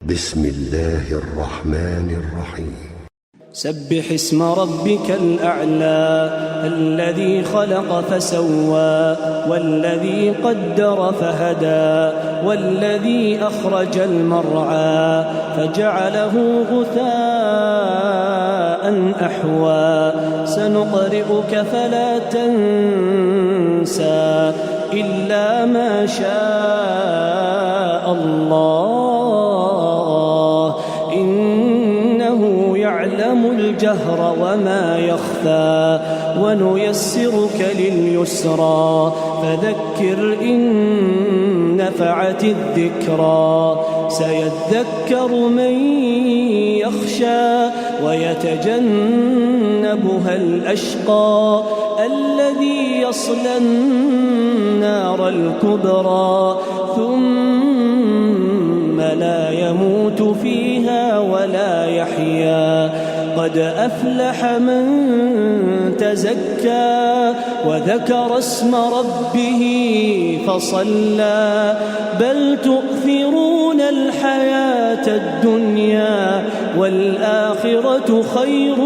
بسم الله الرحمن الرحيم. سبح اسم ربك الأعلى الذي خلق فسوى والذي قدر فهدى والذي أخرج المرعى فجعله غثاء أحوى سنقرئك فلا تنسى إلا ما شاء الله إنه يعلم الجهر وما يخفى ونيسرك لليسرى فذكر إن نفعت الذكرى سيذكر من يخشى ويتجنبها الأشقى الذي يصلى النار الكبرى ثم لا يموت فيها ولا يحيا قد أفلح من تزكى وذكر اسم ربه فصلى بل تؤثرون الحياة الدنيا والآخرة خير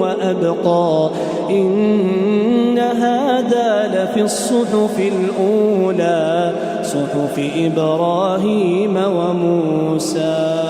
وأبقى إن هذا لفي الصحف الأولى صحف إبراهيم وموسى.